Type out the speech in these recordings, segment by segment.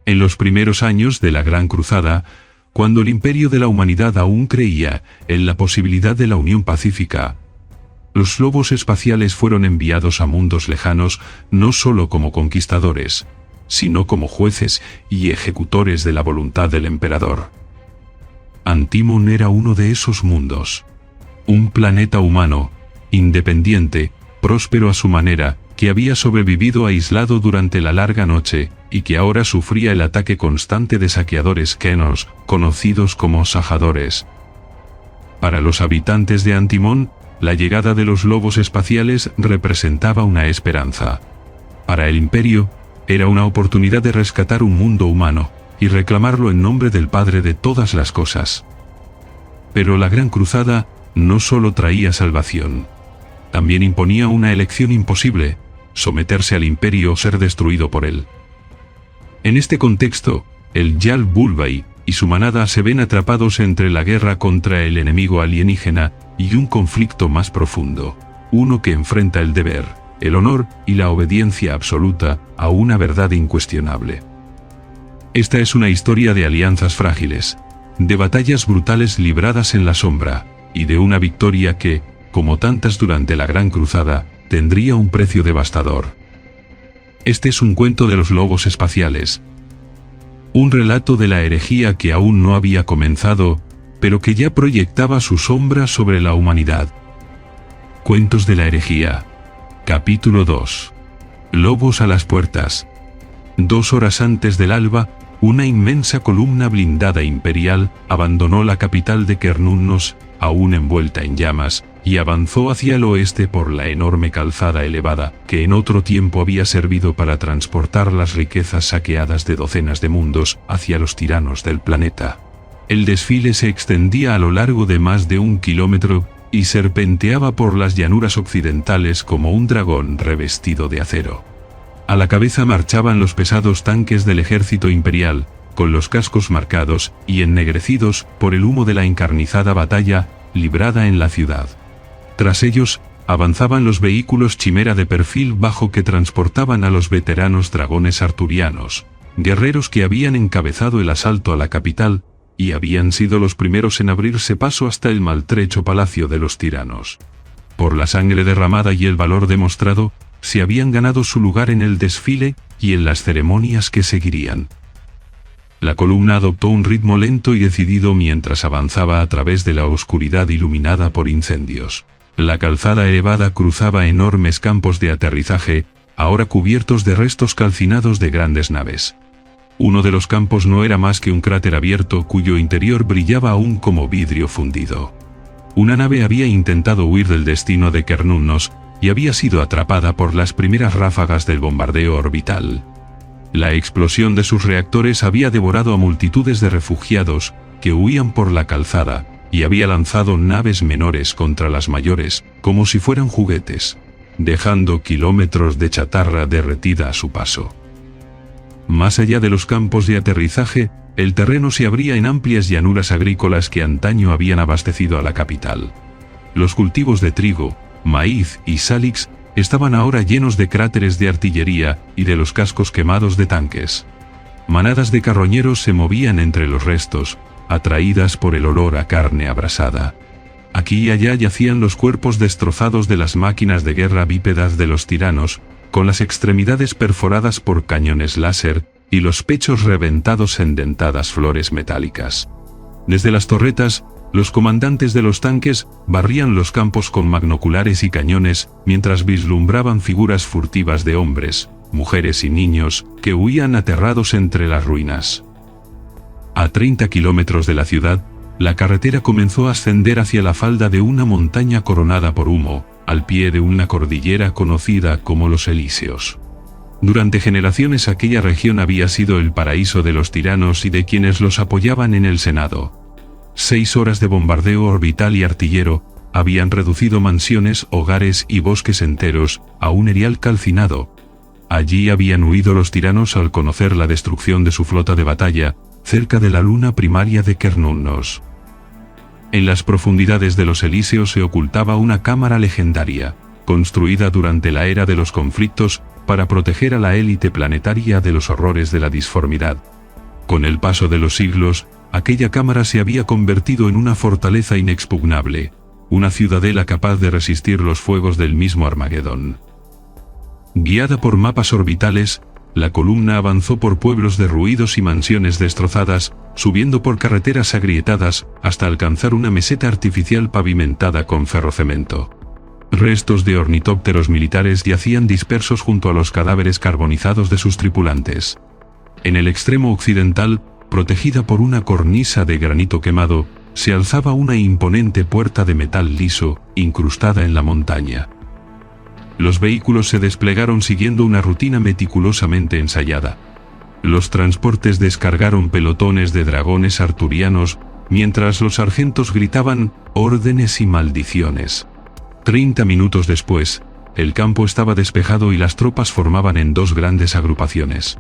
En los primeros años de la Gran Cruzada, cuando el imperio de la humanidad aún creía en la posibilidad de la unión pacífica, los lobos espaciales fueron enviados a mundos lejanos no solo como conquistadores, sino como jueces y ejecutores de la voluntad del emperador. Antimon era uno de esos mundos. Un planeta humano, independiente, próspero a su manera, que había sobrevivido aislado durante la larga noche, y que ahora sufría el ataque constante de saqueadores Kenos, conocidos como sajadores. Para los habitantes de Antimon, la llegada de los lobos espaciales representaba una esperanza. Para el imperio, era una oportunidad de rescatar un mundo humano, y reclamarlo en nombre del Padre de todas las cosas. Pero la Gran Cruzada no solo traía salvación. También imponía una elección imposible: someterse al imperio o ser destruido por él. En este contexto, el Jarl Bulbai y su manada se ven atrapados entre la guerra contra el enemigo alienígena y un conflicto más profundo, uno que enfrenta el deber, el honor y la obediencia absoluta a una verdad incuestionable. Esta es una historia de alianzas frágiles, de batallas brutales libradas en la sombra, y de una victoria que, como tantas durante la Gran Cruzada, tendría un precio devastador. Este es un cuento de los lobos espaciales. Un relato de la herejía que aún no había comenzado, pero que ya proyectaba su sombra sobre la humanidad. Cuentos de la herejía. Capítulo 2. Lobos a las puertas. 2 horas antes del alba, una inmensa columna blindada imperial abandonó la capital de Cernunnos, aún envuelta en llamas, y avanzó hacia el oeste por la enorme calzada elevada que en otro tiempo había servido para transportar las riquezas saqueadas de docenas de mundos hacia los tiranos del planeta. El desfile se extendía a lo largo de más de 1 kilómetro y serpenteaba por las llanuras occidentales como un dragón revestido de acero. A la cabeza marchaban los pesados tanques del ejército imperial, con los cascos marcados y ennegrecidos por el humo de la encarnizada batalla librada en la ciudad. Tras ellos, avanzaban los vehículos chimera de perfil bajo que transportaban a los veteranos dragones arturianos, guerreros que habían encabezado el asalto a la capital, y habían sido los primeros en abrirse paso hasta el maltrecho palacio de los tiranos. Por la sangre derramada y el valor demostrado, se habían ganado su lugar en el desfile y en las ceremonias que seguirían. La columna adoptó un ritmo lento y decidido mientras avanzaba a través de la oscuridad iluminada por incendios. La calzada elevada cruzaba enormes campos de aterrizaje, ahora cubiertos de restos calcinados de grandes naves. Uno de los campos no era más que un cráter abierto cuyo interior brillaba aún como vidrio fundido. Una nave había intentado huir del destino de Cernunnos y había sido atrapada por las primeras ráfagas del bombardeo orbital. La explosión de sus reactores había devorado a multitudes de refugiados que huían por la calzada, y había lanzado naves menores contra las mayores, como si fueran juguetes, dejando kilómetros de chatarra derretida a su paso. Más allá de los campos de aterrizaje, el terreno se abría en amplias llanuras agrícolas que antaño habían abastecido a la capital. Los cultivos de trigo, maíz y sálix estaban ahora llenos de cráteres de artillería y de los cascos quemados de tanques. Manadas de carroñeros se movían entre los restos, atraídas por el olor a carne abrasada. Aquí y allá yacían los cuerpos destrozados de las máquinas de guerra bípedas de los tiranos, con las extremidades perforadas por cañones láser y los pechos reventados en dentadas flores metálicas. Desde las torretas, los comandantes de los tanques barrían los campos con magnoculares y cañones mientras vislumbraban figuras furtivas de hombres, mujeres y niños que huían aterrados entre las ruinas. A 30 kilómetros de la ciudad, la carretera comenzó a ascender hacia la falda de una montaña coronada por humo, al pie de una cordillera conocida como los Elíseos. Durante generaciones aquella región había sido el paraíso de los tiranos y de quienes los apoyaban en el Senado. 6 horas de bombardeo orbital y artillero habían reducido mansiones, hogares y bosques enteros a un erial calcinado. Allí habían huido los tiranos al conocer la destrucción de su flota de batalla, cerca de la luna primaria de Cernunnos. En las profundidades de los Elíseos se ocultaba una cámara legendaria, construida durante la era de los conflictos para proteger a la élite planetaria de los horrores de la disformidad, Con el paso de los siglos, aquella cámara se había convertido en una fortaleza inexpugnable, una ciudadela capaz de resistir los fuegos del mismo Armagedón. Guiada por mapas orbitales, la columna avanzó por pueblos derruidos y mansiones destrozadas, subiendo por carreteras agrietadas, hasta alcanzar una meseta artificial pavimentada con ferrocemento. Restos de ornitópteros militares yacían dispersos junto a los cadáveres carbonizados de sus tripulantes. En el extremo occidental, protegida por una cornisa de granito quemado, se alzaba una imponente puerta de metal liso, incrustada en la montaña. Los vehículos se desplegaron siguiendo una rutina meticulosamente ensayada. Los transportes descargaron pelotones de dragones arturianos, mientras los sargentos gritaban órdenes y maldiciones. 30 minutos después, el campo estaba despejado y las tropas formaban en dos grandes agrupaciones.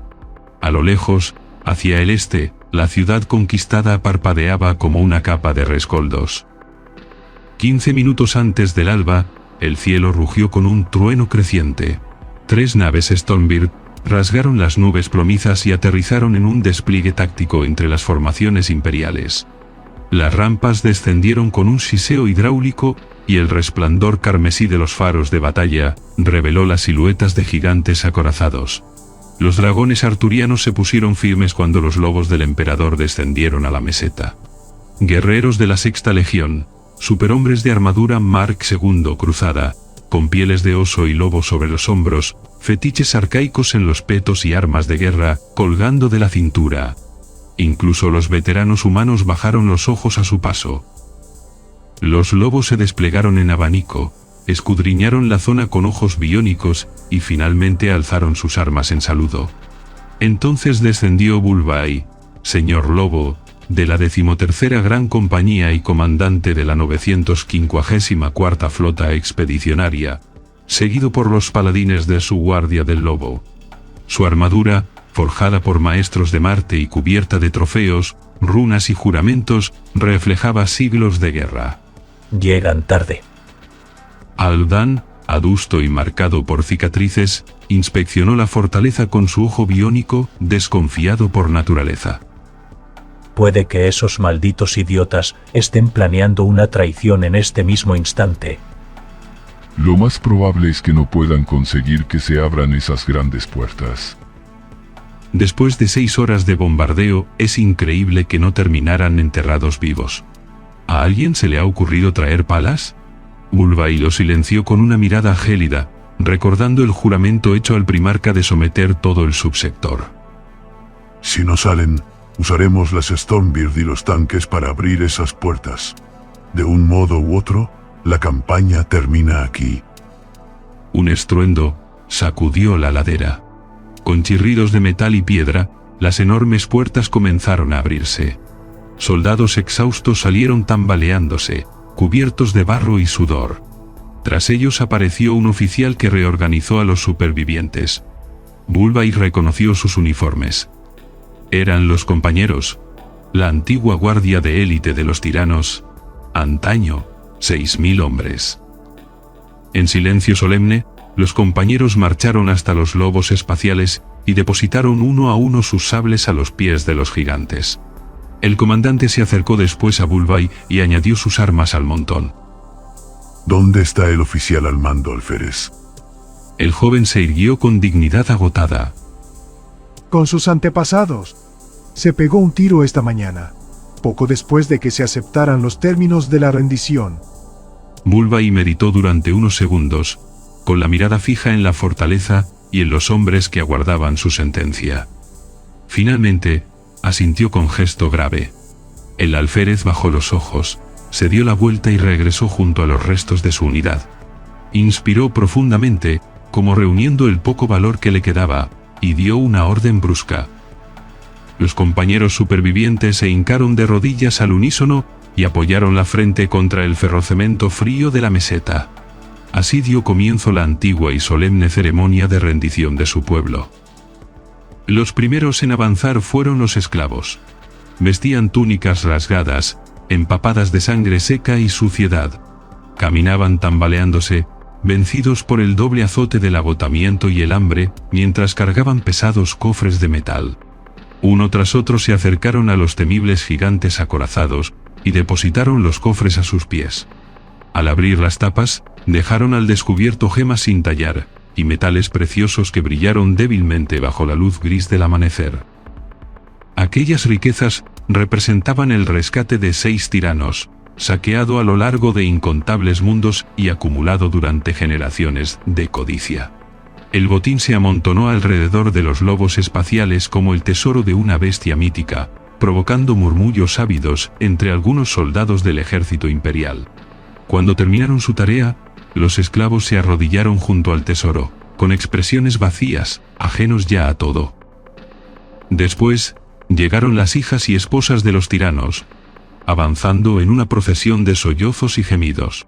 A lo lejos, hacia el este, la ciudad conquistada parpadeaba como una capa de rescoldos. 15 minutos antes del alba, el cielo rugió con un trueno creciente. 3 naves Stormbird rasgaron las nubes plomizas y aterrizaron en un despliegue táctico entre las formaciones imperiales. Las rampas descendieron con un siseo hidráulico, y el resplandor carmesí de los faros de batalla reveló las siluetas de gigantes acorazados. Los dragones arturianos se pusieron firmes cuando los lobos del emperador descendieron a la meseta. Guerreros de la Sexta Legión, superhombres de armadura Mark II cruzada, con pieles de oso y lobo sobre los hombros, fetiches arcaicos en los petos y armas de guerra colgando de la cintura. Incluso los veteranos humanos bajaron los ojos a su paso. Los lobos se desplegaron en abanico, escudriñaron la zona con ojos biónicos y finalmente alzaron sus armas en saludo. Entonces descendió Bulbai, señor lobo, de la 13ª Gran Compañía y comandante de la 954ª Flota Expedicionaria, seguido por los paladines de su Guardia del Lobo. Su armadura, forjada por maestros de Marte y cubierta de trofeos, runas y juramentos, reflejaba siglos de guerra. Llegan tarde. Aldan, adusto y marcado por cicatrices, inspeccionó la fortaleza con su ojo biónico, desconfiado por naturaleza. Puede que esos malditos idiotas estén planeando una traición en este mismo instante. Lo más probable es que no puedan conseguir que se abran esas grandes puertas. Después de 6 horas de bombardeo, es increíble que no terminaran enterrados vivos. ¿A alguien se le ha ocurrido traer palas? Bulbai lo silenció con una mirada gélida, recordando el juramento hecho al primarca de someter todo el subsector. Si no salen, usaremos las Stormbird y los tanques para abrir esas puertas. De un modo u otro, la campaña termina aquí. Un estruendo sacudió la ladera. Con chirridos de metal y piedra, las enormes puertas comenzaron a abrirse. Soldados exhaustos salieron tambaleándose, cubiertos de barro y sudor. Tras ellos apareció un oficial que reorganizó a los supervivientes. Bulbai reconoció sus uniformes. Eran los compañeros, la antigua guardia de élite de los tiranos, antaño, 6.000 hombres. En silencio solemne, los compañeros marcharon hasta los lobos espaciales y depositaron uno a uno sus sables a los pies de los gigantes. El comandante se acercó después a Bulbai y añadió sus armas al montón. ¿Dónde está el oficial al mando, alférez? El joven se irguió con dignidad agotada. Con sus antepasados. Se pegó un tiro esta mañana, poco después de que se aceptaran los términos de la rendición. Bulbai meditó durante unos segundos, con la mirada fija en la fortaleza y en los hombres que aguardaban su sentencia. Finalmente, asintió con gesto grave. El alférez bajó los ojos, se dio la vuelta y regresó junto a los restos de su unidad. Inspiró profundamente, como reuniendo el poco valor que le quedaba, y dio una orden brusca. Los compañeros supervivientes se hincaron de rodillas al unísono y apoyaron la frente contra el ferrocemento frío de la meseta. Así dio comienzo la antigua y solemne ceremonia de rendición de su pueblo. Los primeros en avanzar fueron los esclavos. Vestían túnicas rasgadas, empapadas de sangre seca y suciedad. Caminaban tambaleándose, vencidos por el doble azote del agotamiento y el hambre, mientras cargaban pesados cofres de metal. Uno tras otro se acercaron a los temibles gigantes acorazados, y depositaron los cofres a sus pies. Al abrir las tapas, dejaron al descubierto gemas sin tallar, y metales preciosos que brillaron débilmente bajo la luz gris del amanecer. Aquellas riquezas representaban el rescate de 6 tiranos, saqueado a lo largo de incontables mundos y acumulado durante generaciones de codicia. El botín se amontonó alrededor de los lobos espaciales como el tesoro de una bestia mítica, provocando murmullos ávidos entre algunos soldados del ejército imperial. Cuando terminaron su tarea, los esclavos se arrodillaron junto al tesoro, con expresiones vacías, ajenos ya a todo. Después, llegaron las hijas y esposas de los tiranos, avanzando en una procesión de sollozos y gemidos.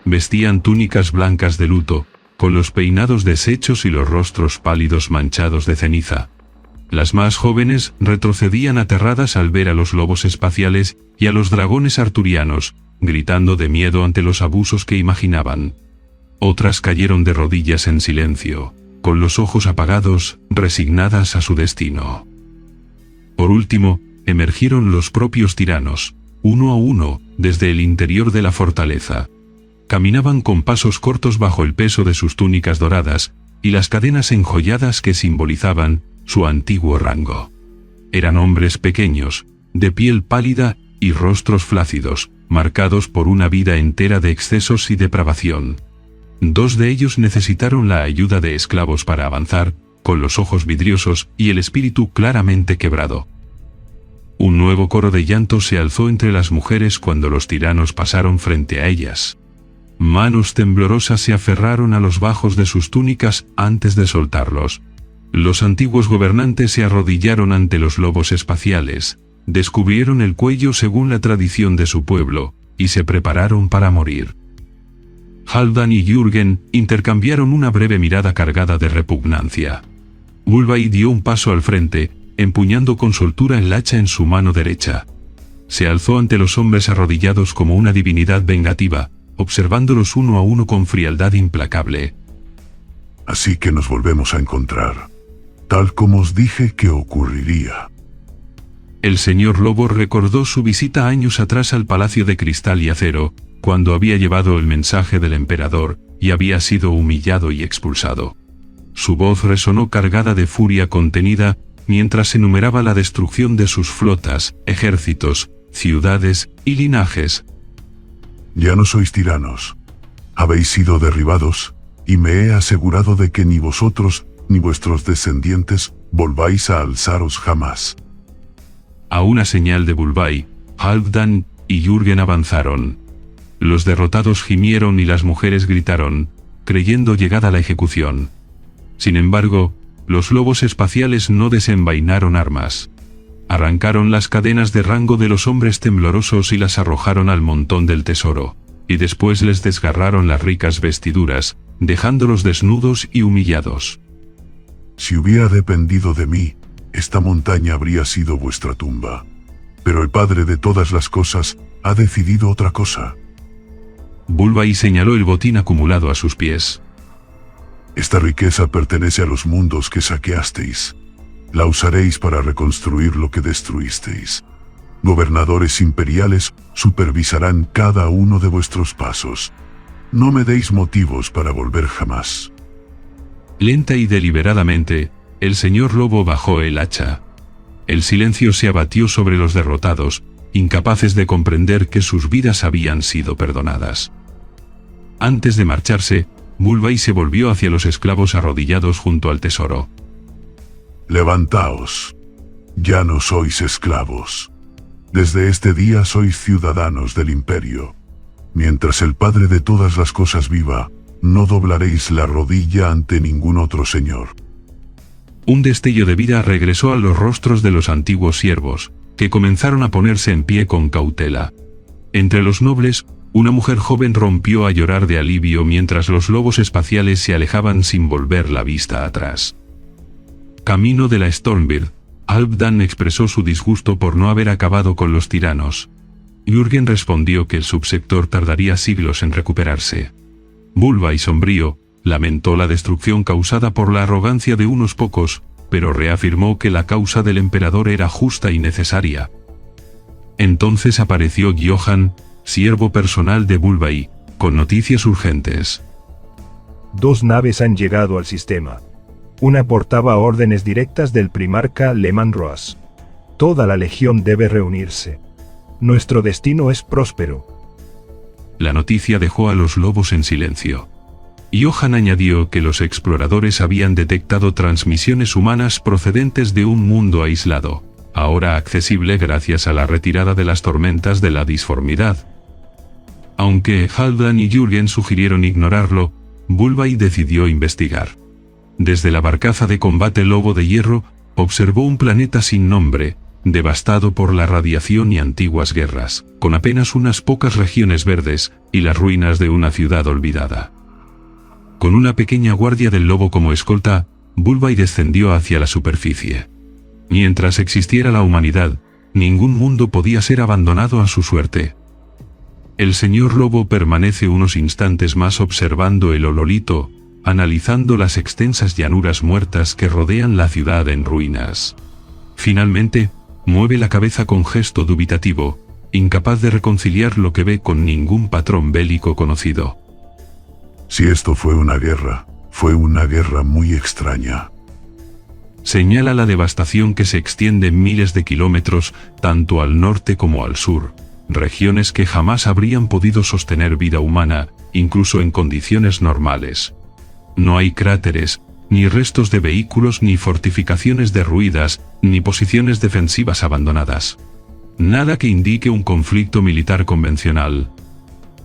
Vestían túnicas blancas de luto, con los peinados deshechos y los rostros pálidos manchados de ceniza. Las más jóvenes retrocedían aterradas al ver a los lobos espaciales y a los dragones arturianos, gritando de miedo ante los abusos que imaginaban. Otras cayeron de rodillas en silencio, con los ojos apagados, resignadas a su destino. Por último, emergieron los propios tiranos, uno a uno, desde el interior de la fortaleza. Caminaban con pasos cortos bajo el peso de sus túnicas doradas, y las cadenas enjolladas que simbolizaban su antiguo rango. Eran hombres pequeños, de piel pálida y rostros flácidos, marcados por una vida entera de excesos y depravación. 2 de ellos necesitaron la ayuda de esclavos para avanzar, con los ojos vidriosos y el espíritu claramente quebrado. Un nuevo coro de llanto se alzó entre las mujeres cuando los tiranos pasaron frente a ellas. Manos temblorosas se aferraron a los bajos de sus túnicas antes de soltarlos. Los antiguos gobernantes se arrodillaron ante los lobos espaciales, descubrieron el cuello según la tradición de su pueblo, y se prepararon para morir. Halfdan y Jürgen intercambiaron una breve mirada cargada de repugnancia. Bulbai dio un paso al frente, empuñando con soltura el hacha en su mano derecha. Se alzó ante los hombres arrodillados como una divinidad vengativa, observándolos uno a uno con frialdad implacable. Así que nos volvemos a encontrar, tal como os dije que ocurriría. El señor Lobo recordó su visita años atrás al Palacio de Cristal y Acero, cuando había llevado el mensaje del emperador, y había sido humillado y expulsado. Su voz resonó cargada de furia contenida, mientras enumeraba la destrucción de sus flotas, ejércitos, ciudades y linajes. Ya no sois tiranos. Habéis sido derribados, y me he asegurado de que ni vosotros, ni vuestros descendientes, volváis a alzaros jamás. A una señal de Bulbai, Halfdan y Jürgen avanzaron. Los derrotados gimieron y las mujeres gritaron, creyendo llegada la ejecución. Sin embargo, los lobos espaciales no desenvainaron armas. Arrancaron las cadenas de rango de los hombres temblorosos y las arrojaron al montón del tesoro, y después les desgarraron las ricas vestiduras, dejándolos desnudos y humillados. Si hubiera dependido de mí, esta montaña habría sido vuestra tumba. Pero el Padre de todas las cosas ha decidido otra cosa. Bulbai señaló el botín acumulado a sus pies. Esta riqueza pertenece a los mundos que saqueasteis. La usaréis para reconstruir lo que destruisteis. Gobernadores imperiales supervisarán cada uno de vuestros pasos. No me deis motivos para volver jamás. Lenta y deliberadamente, el señor Lobo bajó el hacha. El silencio se abatió sobre los derrotados, incapaces de comprender que sus vidas habían sido perdonadas. Antes de marcharse, Bulbai se volvió hacia los esclavos arrodillados junto al tesoro. Levantaos. Ya no sois esclavos. Desde este día sois ciudadanos del imperio. Mientras el Padre de todas las cosas viva, no doblaréis la rodilla ante ningún otro señor. Un destello de vida regresó a los rostros de los antiguos siervos, que comenzaron a ponerse en pie con cautela. Entre los nobles, una mujer joven rompió a llorar de alivio mientras los lobos espaciales se alejaban sin volver la vista atrás. Camino de la Stormbird, Halfdan expresó su disgusto por no haber acabado con los tiranos. Jürgen respondió que el subsector tardaría siglos en recuperarse. Bulbai sombrío, lamentó la destrucción causada por la arrogancia de unos pocos, pero reafirmó que la causa del emperador era justa y necesaria. Entonces apareció Johann, siervo personal de Bulbai, con noticias urgentes. 2 naves han llegado al sistema. Una portaba órdenes directas del primarca Lehman Roas. Toda la legión debe reunirse. Nuestro destino es próspero. La noticia dejó a los lobos en silencio. Johann añadió que los exploradores habían detectado transmisiones humanas procedentes de un mundo aislado, ahora accesible gracias a la retirada de las tormentas de la disformidad. Aunque Halfdan y Jürgen sugirieron ignorarlo, Bulbai decidió investigar. Desde la barcaza de combate Lobo de Hierro, observó un planeta sin nombre, devastado por la radiación y antiguas guerras, con apenas unas pocas regiones verdes y las ruinas de una ciudad olvidada. Con una pequeña guardia del lobo como escolta, Bulbai descendió hacia la superficie. Mientras existiera la humanidad, ningún mundo podía ser abandonado a su suerte. El señor lobo permanece unos instantes más observando el hololito, analizando las extensas llanuras muertas que rodean la ciudad en ruinas. Finalmente, mueve la cabeza con gesto dubitativo, incapaz de reconciliar lo que ve con ningún patrón bélico conocido. Si esto fue una guerra muy extraña. Señala la devastación que se extiende miles de kilómetros, tanto al norte como al sur, regiones que jamás habrían podido sostener vida humana, incluso en condiciones normales. No hay cráteres, ni restos de vehículos, ni fortificaciones derruidas, ni posiciones defensivas abandonadas. Nada que indique un conflicto militar convencional.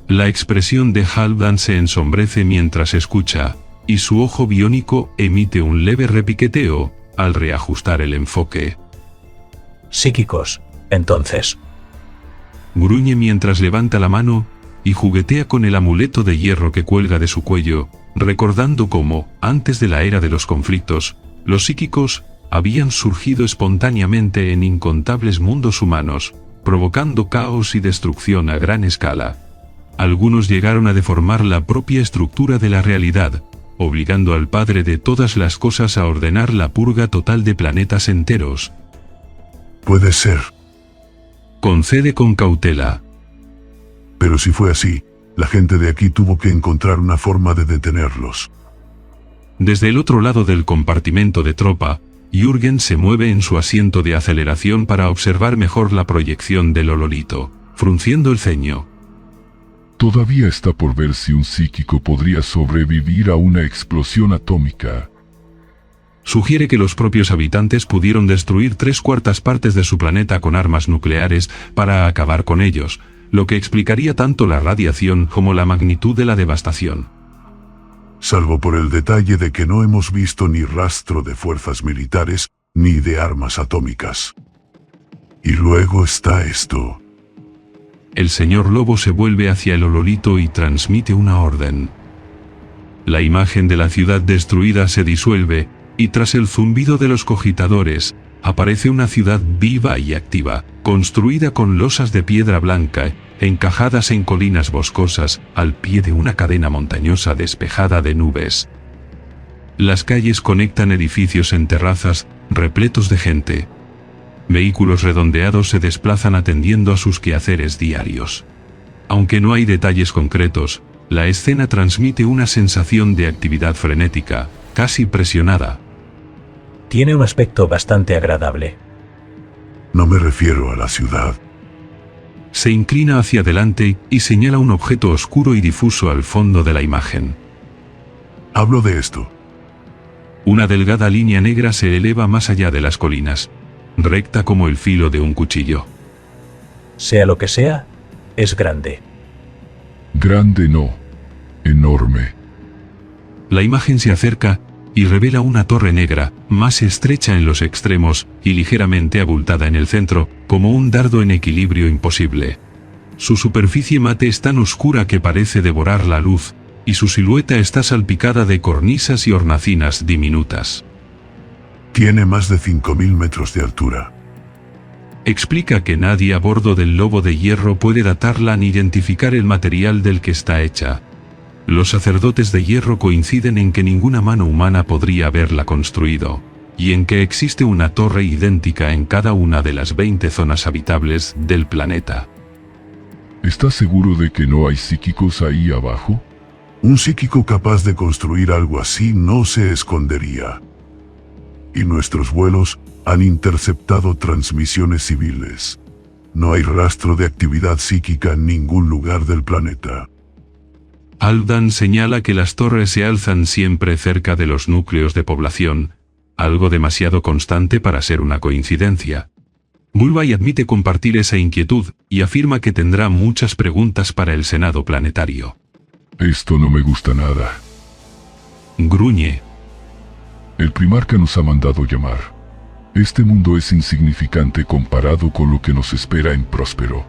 La expresión de Halfdan se ensombrece mientras escucha, y su ojo biónico emite un leve repiqueteo al reajustar el enfoque. Psíquicos, entonces. Gruñe mientras levanta la mano y juguetea con el amuleto de hierro que cuelga de su cuello, recordando cómo, antes de la era de los conflictos, los psíquicos habían surgido espontáneamente en incontables mundos humanos, provocando caos y destrucción a gran escala. Algunos llegaron a deformar la propia estructura de la realidad, obligando al padre de todas las cosas a ordenar la purga total de planetas enteros. Puede ser. Concede con cautela. Pero si fue así, la gente de aquí tuvo que encontrar una forma de detenerlos. Desde el otro lado del compartimento de tropa, Jürgen se mueve en su asiento de aceleración para observar mejor la proyección del hololito, frunciendo el ceño. Todavía está por ver si un psíquico podría sobrevivir a una explosión atómica. Sugiere que los propios habitantes pudieron destruir 3/4 partes de su planeta con armas nucleares para acabar con ellos, lo que explicaría tanto la radiación como la magnitud de la devastación. Salvo por el detalle de que no hemos visto ni rastro de fuerzas militares, ni de armas atómicas. Y luego está esto. El señor lobo se vuelve hacia el hololito y transmite una orden. La imagen de la ciudad destruida se disuelve, y tras el zumbido de los cogitadores, aparece una ciudad viva y activa, construida con losas de piedra blanca, encajadas en colinas boscosas, al pie de una cadena montañosa despejada de nubes. Las calles conectan edificios en terrazas, repletos de gente. Vehículos redondeados se desplazan atendiendo a sus quehaceres diarios. Aunque no hay detalles concretos, la escena transmite una sensación de actividad frenética, casi presionada. Tiene un aspecto bastante agradable. No me refiero a la ciudad. Se inclina hacia adelante y señala un objeto oscuro y difuso al fondo de la imagen. Hablo de esto. Una delgada línea negra se eleva más allá de las colinas, recta como el filo de un cuchillo. Sea lo que sea, es grande. Grande no. Enorme. La imagen se acerca y revela una torre negra, más estrecha en los extremos y ligeramente abultada en el centro, como un dardo en equilibrio imposible. Su superficie mate es tan oscura que parece devorar la luz, y su silueta está salpicada de cornisas y hornacinas diminutas. Tiene más de 5.000 metros de altura. Explica que nadie a bordo del Lobo de Hierro puede datarla ni identificar el material del que está hecha. Los sacerdotes de hierro coinciden en que ninguna mano humana podría haberla construido, y en que existe una torre idéntica en cada una de las 20 zonas habitables del planeta. ¿Estás seguro de que no hay psíquicos ahí abajo? Un psíquico capaz de construir algo así no se escondería. Y nuestros vuelos han interceptado transmisiones civiles. No hay rastro de actividad psíquica en ningún lugar del planeta. Halfdan señala que las torres se alzan siempre cerca de los núcleos de población, algo demasiado constante para ser una coincidencia. Bulbay admite compartir esa inquietud y afirma que tendrá muchas preguntas para el Senado planetario. Esto no me gusta nada. Gruñe. El primarca nos ha mandado llamar. Este mundo es insignificante comparado con lo que nos espera en Próspero.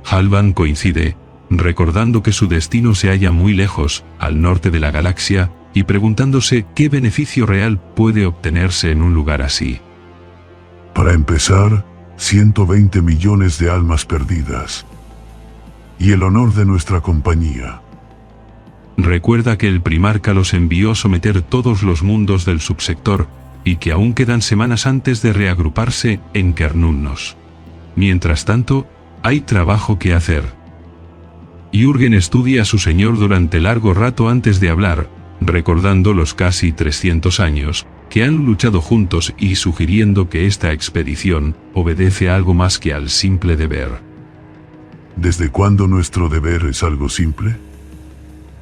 Halfdan coincide, recordando que su destino se halla muy lejos, al norte de la galaxia, y preguntándose qué beneficio real puede obtenerse en un lugar así. Para empezar, 120 millones de almas perdidas. Y el honor de nuestra compañía. Recuerda que el primarca los envió a someter todos los mundos del subsector, y que aún quedan semanas antes de reagruparse en Cernunnos. Mientras tanto, hay trabajo que hacer. Jürgen estudia a su señor durante largo rato antes de hablar, recordando los casi 300 años que han luchado juntos y sugiriendo que esta expedición obedece a algo más que al simple deber. ¿Desde cuándo nuestro deber es algo simple?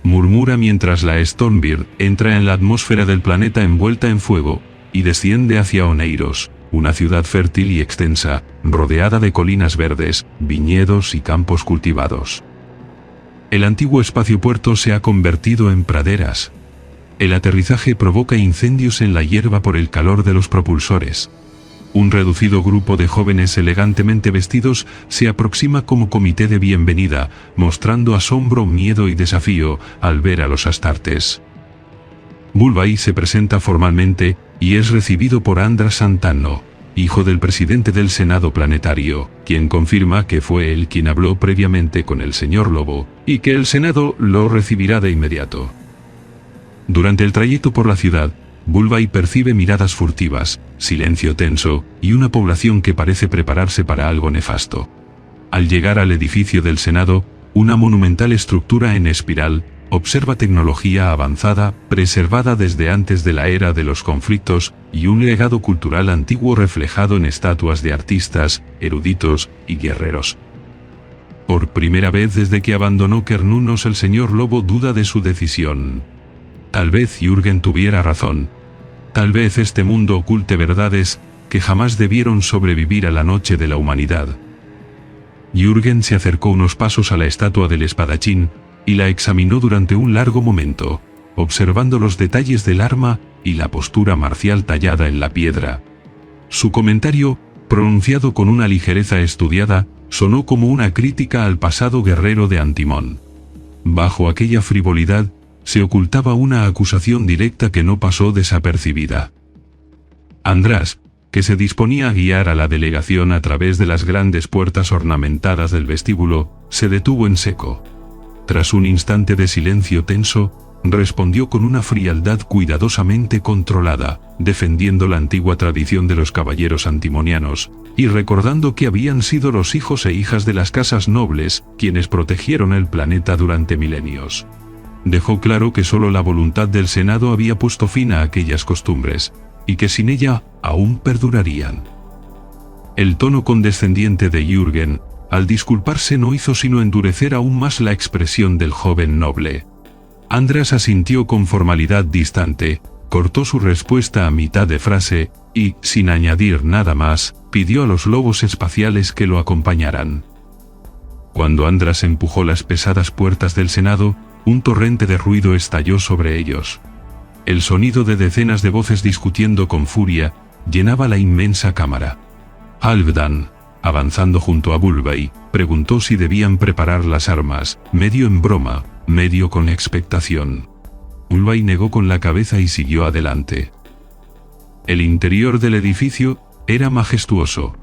Murmura mientras la Stormbird entra en la atmósfera del planeta envuelta en fuego y desciende hacia Oneiros, una ciudad fértil y extensa, rodeada de colinas verdes, viñedos y campos cultivados. El antiguo espacio-puerto se ha convertido en praderas. El aterrizaje provoca incendios en la hierba por el calor de los propulsores. Un reducido grupo de jóvenes elegantemente vestidos se aproxima como comité de bienvenida, mostrando asombro, miedo y desafío al ver a los astartes. Bulbay se presenta formalmente y es recibido por Andras Santano, hijo del presidente del Senado planetario, quien confirma que fue él quien habló previamente con el señor Lobo, y que el Senado lo recibirá de inmediato. Durante el trayecto por la ciudad, Bulbay percibe miradas furtivas, silencio tenso, y una población que parece prepararse para algo nefasto. Al llegar al edificio del Senado, una monumental estructura en espiral, observa tecnología avanzada, preservada desde antes de la era de los conflictos, y un legado cultural antiguo reflejado en estatuas de artistas, eruditos y guerreros. Por primera vez desde que abandonó Cernunnos, el señor Lobo duda de su decisión. Tal vez Jürgen tuviera razón. Tal vez este mundo oculte verdades que jamás debieron sobrevivir a la noche de la humanidad. Jürgen se acercó unos pasos a la estatua del espadachín y la examinó durante un largo momento, observando los detalles del arma y la postura marcial tallada en la piedra. Su comentario, pronunciado con una ligereza estudiada, sonó como una crítica al pasado guerrero de Antimón. Bajo aquella frivolidad, se ocultaba una acusación directa que no pasó desapercibida. András, que se disponía a guiar a la delegación a través de las grandes puertas ornamentadas del vestíbulo, se detuvo en seco. Tras un instante de silencio tenso, respondió con una frialdad cuidadosamente controlada, defendiendo la antigua tradición de los caballeros antimonianos, y recordando que habían sido los hijos e hijas de las casas nobles quienes protegieron el planeta durante milenios. Dejó claro que solo la voluntad del Senado había puesto fin a aquellas costumbres, y que sin ella aún perdurarían. El tono condescendiente de Jürgen, al disculparse, no hizo sino endurecer aún más la expresión del joven noble. András asintió con formalidad distante, cortó su respuesta a mitad de frase, y, sin añadir nada más, pidió a los lobos espaciales que lo acompañaran. Cuando András empujó las pesadas puertas del Senado, un torrente de ruido estalló sobre ellos. El sonido de decenas de voces discutiendo con furia llenaba la inmensa cámara. Halfdan, avanzando junto a Bulbay, preguntó si debían preparar las armas, medio en broma, medio con expectación. Bulbay negó con la cabeza y siguió adelante. El interior del edificio era majestuoso.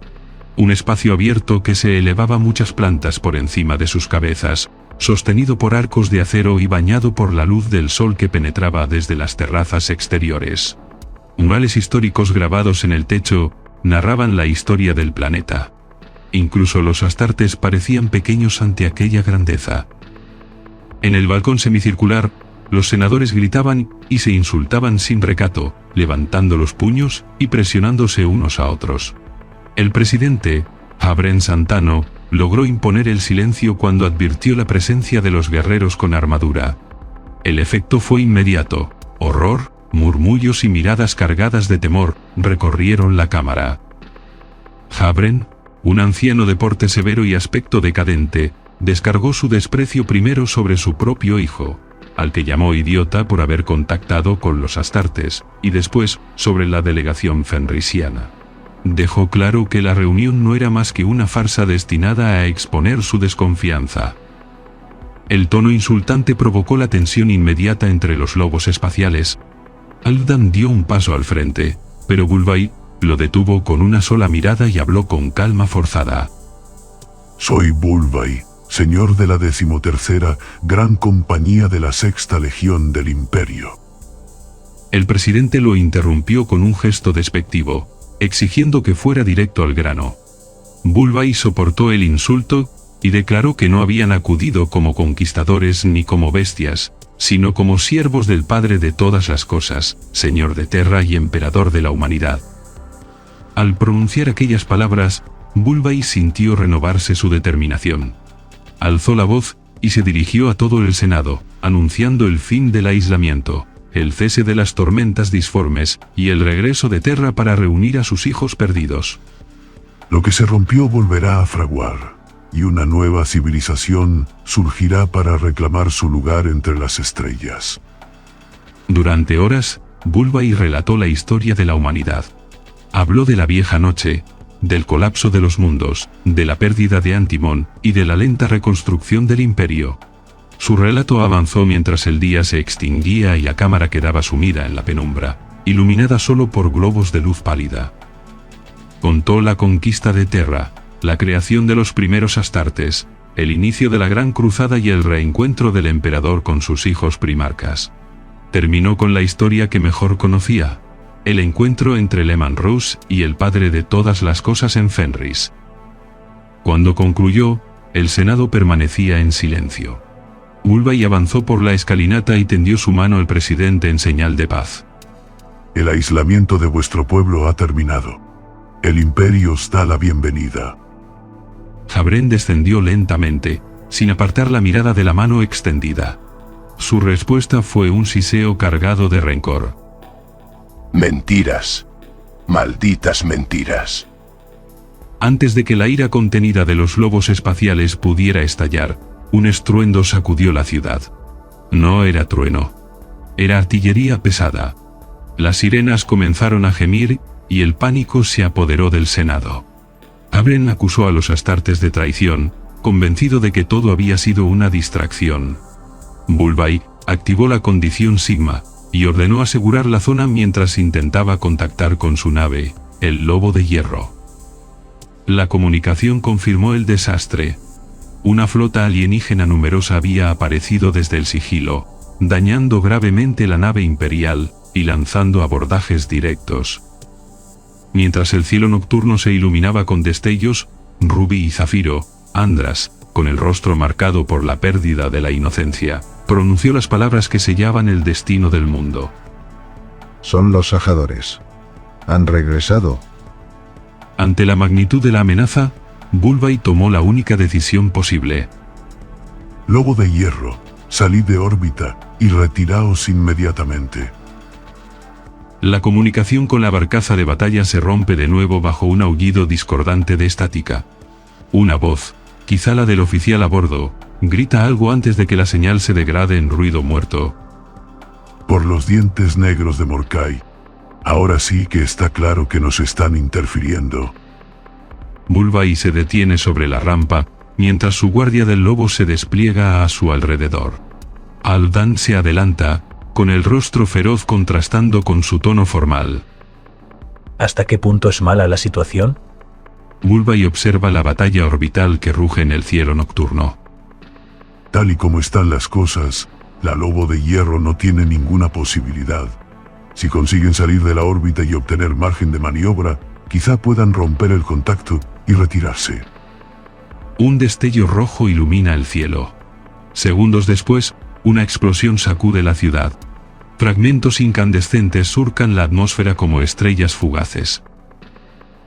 Un espacio abierto que se elevaba muchas plantas por encima de sus cabezas, sostenido por arcos de acero y bañado por la luz del sol que penetraba desde las terrazas exteriores. Murales históricos grabados en el techo narraban la historia del planeta. Incluso los astartes parecían pequeños ante aquella grandeza. En el balcón semicircular, los senadores gritaban y se insultaban sin recato, levantando los puños y presionándose unos a otros. El presidente, Habren Santano, logró imponer el silencio cuando advirtió la presencia de los guerreros con armadura. El efecto fue inmediato. Horror, murmullos y miradas cargadas de temor recorrieron la cámara. Habren, un anciano de porte severo y aspecto decadente, descargó su desprecio primero sobre su propio hijo, al que llamó idiota por haber contactado con los astartes, y después sobre la delegación fenrisiana. Dejó claro que la reunión no era más que una farsa destinada a exponer su desconfianza. El tono insultante provocó la tensión inmediata entre los lobos espaciales. Halfdan dio un paso al frente, pero Bulbai lo detuvo con una sola mirada y habló con calma forzada. Soy Bulbai, señor de la 13ª Gran Compañía de la 6ª Legión del Imperio. El presidente lo interrumpió con un gesto despectivo, exigiendo que fuera directo al grano. Bulbai soportó el insulto y declaró que no habían acudido como conquistadores ni como bestias, sino como siervos del Padre de todas las cosas, Señor de Terra y Emperador de la humanidad. Al pronunciar aquellas palabras, Bulbai sintió renovarse su determinación. Alzó la voz y se dirigió a todo el Senado, anunciando el fin del aislamiento, el cese de las tormentas disformes y el regreso de Terra para reunir a sus hijos perdidos. Lo que se rompió volverá a fraguar, y una nueva civilización surgirá para reclamar su lugar entre las estrellas. Durante horas, Bulbai relató la historia de la humanidad. Habló de la vieja noche, del colapso de los mundos, de la pérdida de Antimón y de la lenta reconstrucción del imperio. Su relato avanzó mientras el día se extinguía y la cámara quedaba sumida en la penumbra, iluminada solo por globos de luz pálida. Contó la conquista de Terra, la creación de los primeros astartes, el inicio de la Gran Cruzada y el reencuentro del emperador con sus hijos primarcas. Terminó con la historia que mejor conocía, el encuentro entre Leman Russ y el padre de todas las cosas en Fenris. Cuando concluyó, el Senado permanecía en silencio. Bulbai avanzó por la escalinata y tendió su mano al presidente en señal de paz. El aislamiento de vuestro pueblo ha terminado. El imperio os da la bienvenida. Habren descendió lentamente, sin apartar la mirada de la mano extendida. Su respuesta fue un siseo cargado de rencor. Mentiras. Malditas mentiras. Antes de que la ira contenida de los lobos espaciales pudiera estallar, un estruendo sacudió la ciudad. No era trueno. Era artillería pesada. Las sirenas comenzaron a gemir, y el pánico se apoderó del Senado. Habren acusó a los astartes de traición, convencido de que todo había sido una distracción. Bulbai activó la condición Sigma, y ordenó asegurar la zona mientras intentaba contactar con su nave, el Lobo de Hierro. La comunicación confirmó el desastre. Una flota alienígena numerosa había aparecido desde el sigilo, dañando gravemente la nave imperial y lanzando abordajes directos. Mientras el cielo nocturno se iluminaba con destellos, Rubí y Zafiro, Andras, con el rostro marcado por la pérdida de la inocencia, pronunció las palabras que sellaban el destino del mundo. Son los sajadores. Han regresado. Ante la magnitud de la amenaza, Bulbai tomó la única decisión posible. Lobo de Hierro, salid de órbita y retiraos inmediatamente. La comunicación con la barcaza de batalla se rompe de nuevo bajo un aullido discordante de estática. Una voz, quizá la del oficial a bordo, grita algo antes de que la señal se degrade en ruido muerto. Por los dientes negros de Morkai. Ahora sí que está claro que nos están interfiriendo. Bulbai se detiene sobre la rampa, mientras su guardia del lobo se despliega a su alrededor. Halfdan se adelanta, con el rostro feroz contrastando con su tono formal. ¿Hasta qué punto es mala la situación? Bulbai observa la batalla orbital que ruge en el cielo nocturno. Tal y como están las cosas, la Lobo de Hierro no tiene ninguna posibilidad. Si consiguen salir de la órbita y obtener margen de maniobra, quizá puedan romper el contacto y retirarse. Un destello rojo ilumina el cielo. Segundos después, una explosión sacude la ciudad. Fragmentos incandescentes surcan la atmósfera como estrellas fugaces.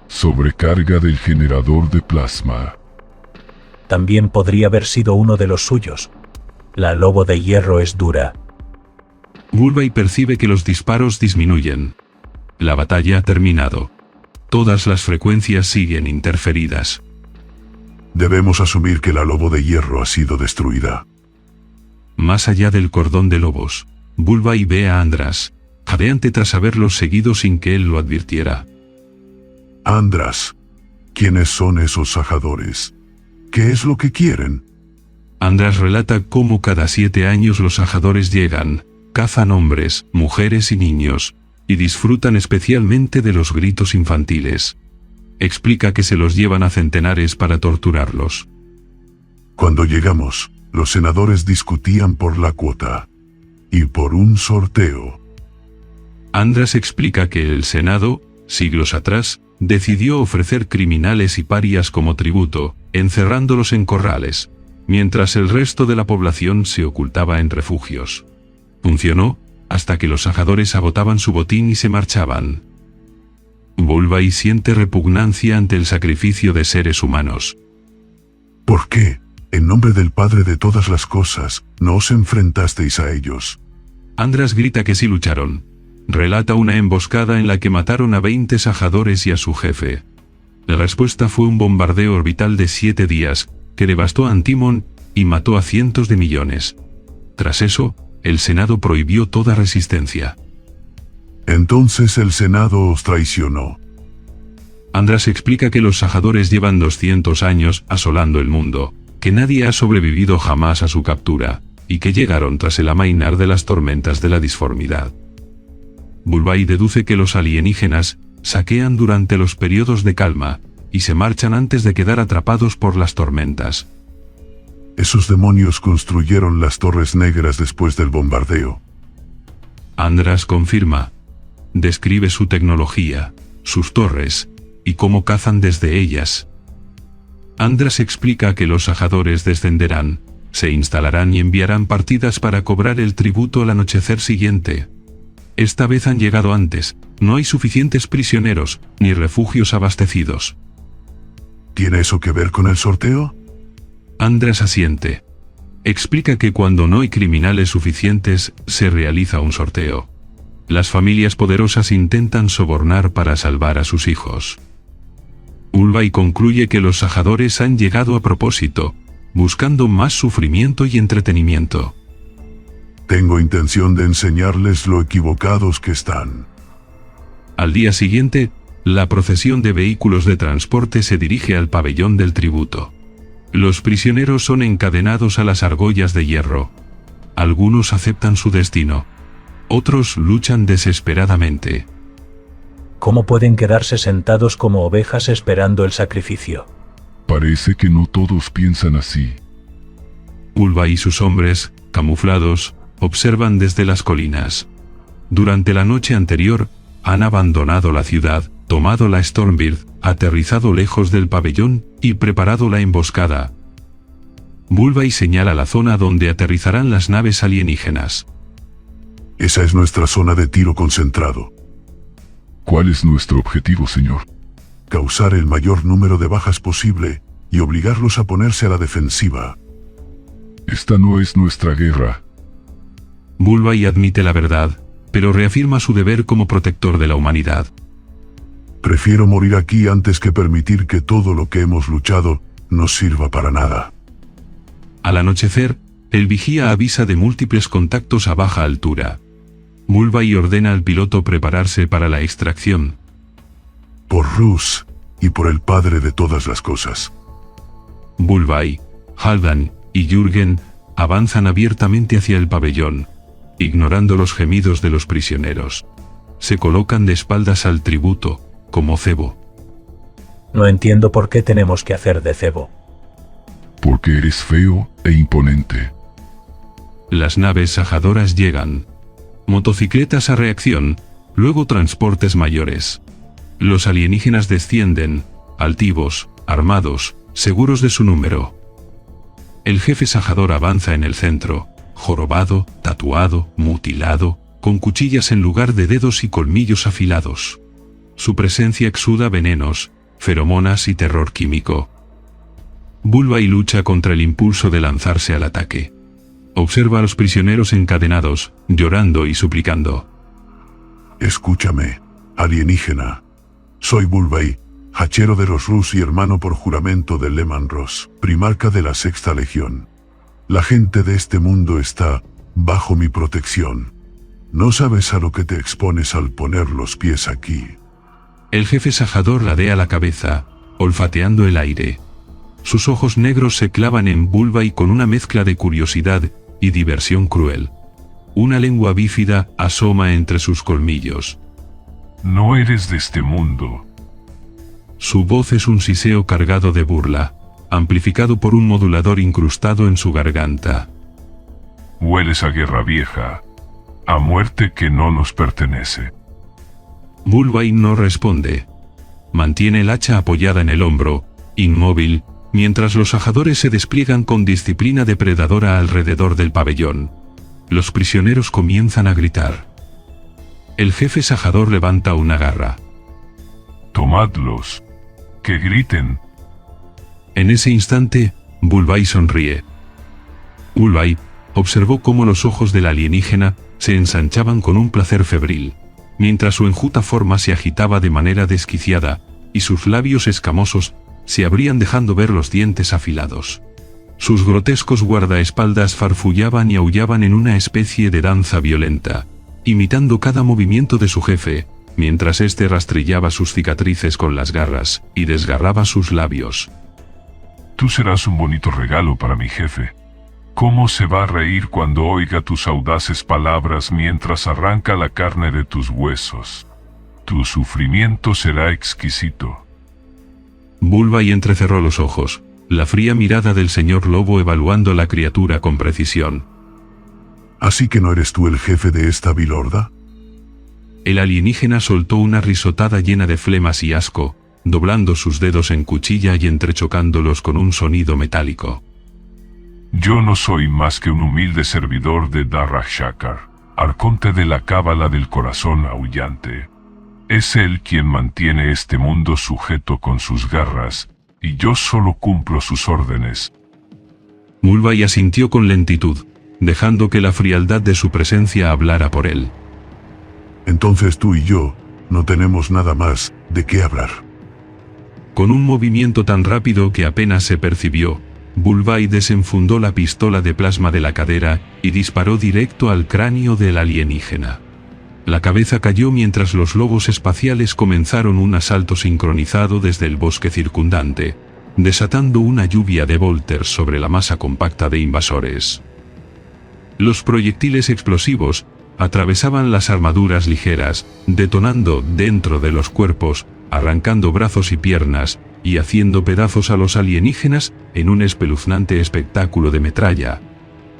Sobrecarga del generador de plasma. También podría haber sido uno de los suyos. La lobo de hierro es dura. Bullby percibe que los disparos disminuyen. La batalla ha terminado. Todas las frecuencias siguen interferidas. Debemos asumir que la lobo de hierro ha sido destruida. Más allá del cordón de lobos, Bullby ve a Andras, jadeante tras haberlos seguido sin que él lo advirtiera. Andras, ¿quiénes son esos sajadores? ¿Qué es lo que quieren? Andras relata cómo cada 7 años los sajadores llegan, cazan hombres, mujeres y niños, y disfrutan especialmente de los gritos infantiles. Explica que se los llevan a centenares para torturarlos. Cuando llegamos, los senadores discutían por la cuota. Y por un sorteo. Andras explica que el Senado, siglos atrás, decidió ofrecer criminales y parias como tributo, encerrándolos en corrales, mientras el resto de la población se ocultaba en refugios. Funcionó, hasta que los sajadores agotaban su botín y se marchaban. Bullby siente repugnancia ante el sacrificio de seres humanos. ¿Por qué, en nombre del Padre de todas las cosas, no os enfrentasteis a ellos? Andras grita que sí lucharon. Relata una emboscada en la que mataron a 20 sajadores y a su jefe. La respuesta fue un bombardeo orbital de 7 días, que devastó a Antimon y mató a cientos de millones. Tras eso, el Senado prohibió toda resistencia. Entonces el Senado os traicionó. Andras explica que los sajadores llevan 200 años asolando el mundo, que nadie ha sobrevivido jamás a su captura, y que llegaron tras el amainar de las tormentas de la disformidad. Bullby deduce que los alienígenas saquean durante los periodos de calma, y se marchan antes de quedar atrapados por las tormentas. Esos demonios construyeron las Torres Negras después del bombardeo. Andras confirma. Describe su tecnología, sus torres, y cómo cazan desde ellas. Andras explica que los sajadores descenderán, se instalarán y enviarán partidas para cobrar el tributo al anochecer siguiente. Esta vez han llegado antes, no hay suficientes prisioneros, ni refugios abastecidos. ¿Tiene eso que ver con el sorteo? Andras asiente. Explica que cuando no hay criminales suficientes, se realiza un sorteo. Las familias poderosas intentan sobornar para salvar a sus hijos. Bullby concluye que los sajadores han llegado a propósito, buscando más sufrimiento y entretenimiento. Tengo intención de enseñarles lo equivocados que están. Al día siguiente, la procesión de vehículos de transporte se dirige al pabellón del tributo. Los prisioneros son encadenados a las argollas de hierro. Algunos aceptan su destino. Otros luchan desesperadamente. ¿Cómo pueden quedarse sentados como ovejas esperando el sacrificio? Parece que no todos piensan así. Bullby y sus hombres, camuflados, observan desde las colinas. Durante la noche anterior, han abandonado la ciudad, tomado la Stormbird, aterrizado lejos del pabellón y preparado la emboscada. Bullby señala la zona donde aterrizarán las naves alienígenas. Esa es nuestra zona de tiro concentrado. ¿Cuál es nuestro objetivo, señor? Causar el mayor número de bajas posible y obligarlos a ponerse a la defensiva. Esta no es nuestra guerra. Bullby admite la verdad, pero reafirma su deber como protector de la humanidad. Prefiero morir aquí antes que permitir que todo lo que hemos luchado no sirva para nada. Al anochecer, el vigía avisa de múltiples contactos a baja altura. Bullby ordena al piloto prepararse para la extracción. Por Rus, y por el Padre de todas las cosas. Bullby, Haldan y Jürgen avanzan abiertamente hacia el pabellón, ignorando los gemidos de los prisioneros. Se colocan de espaldas al tributo, como cebo. No entiendo por qué tenemos que hacer de cebo. Porque eres feo e imponente. Las naves sajadoras llegan. Motocicletas a reacción, Luego transportes mayores. Los alienígenas descienden, altivos, armados, seguros de su número. El jefe sajador avanza en el centro, jorobado, tatuado, mutilado, con cuchillas en lugar de dedos y colmillos afilados. Su presencia exuda venenos, feromonas y terror químico. Bulbai lucha contra el impulso de lanzarse al ataque. Observa a los prisioneros encadenados, llorando y suplicando. Escúchame, alienígena. Soy Bulbai, hachero de los Rus y hermano por juramento de Leman Russ, primarca de la Sexta Legión. La gente de este mundo está bajo mi protección. No sabes a lo que te expones al poner los pies aquí. El jefe sajador ladea la cabeza, olfateando el aire. Sus ojos negros se clavan en Bulbai con una mezcla de curiosidad y diversión cruel. Una lengua bífida asoma entre sus colmillos. No eres de este mundo. Su voz es un siseo cargado de burla, amplificado por un modulador incrustado en su garganta. Hueles a guerra vieja, a muerte que no nos pertenece. Bulbai no responde. Mantiene el hacha apoyada en el hombro, inmóvil, mientras los sajadores se despliegan con disciplina depredadora alrededor del pabellón. Los prisioneros comienzan a gritar. El jefe sajador levanta una garra. Tomadlos. Que griten. En ese instante, Bulbai sonríe. Bulbai observó cómo los ojos del alienígena se ensanchaban con un placer febril, mientras su enjuta forma se agitaba de manera desquiciada, y sus labios escamosos se abrían dejando ver los dientes afilados. Sus grotescos guardaespaldas farfullaban y aullaban en una especie de danza violenta, imitando cada movimiento de su jefe, mientras éste rastrillaba sus cicatrices con las garras y desgarraba sus labios. Tú serás un bonito regalo para mi jefe. ¿Cómo se va a reír cuando oiga tus audaces palabras mientras arranca la carne de tus huesos? Tu sufrimiento será exquisito. Bulbai entrecerró los ojos, la fría mirada del señor lobo evaluando la criatura con precisión. ¿Así que no eres tú el jefe de esta vil horda? El alienígena soltó una risotada llena de flemas y asco, doblando sus dedos en cuchilla y entrechocándolos con un sonido metálico. Yo no soy más que un humilde servidor de Darrak-Shakar, arconte de la cábala del corazón aullante. Es él quien mantiene este mundo sujeto con sus garras, y yo solo cumplo sus órdenes. Bulbai asintió con lentitud, dejando que la frialdad de su presencia hablara por él. Entonces tú y yo no tenemos nada más de qué hablar. Con un movimiento tan rápido que apenas se percibió, Bulbai desenfundó la pistola de plasma de la cadera y disparó directo al cráneo del alienígena. La cabeza cayó mientras los lobos espaciales comenzaron un asalto sincronizado desde el bosque circundante, desatando una lluvia de volters sobre la masa compacta de invasores. Los proyectiles explosivos atravesaban las armaduras ligeras, detonando dentro de los cuerpos, arrancando brazos y piernas, y haciendo pedazos a los alienígenas en un espeluznante espectáculo de metralla.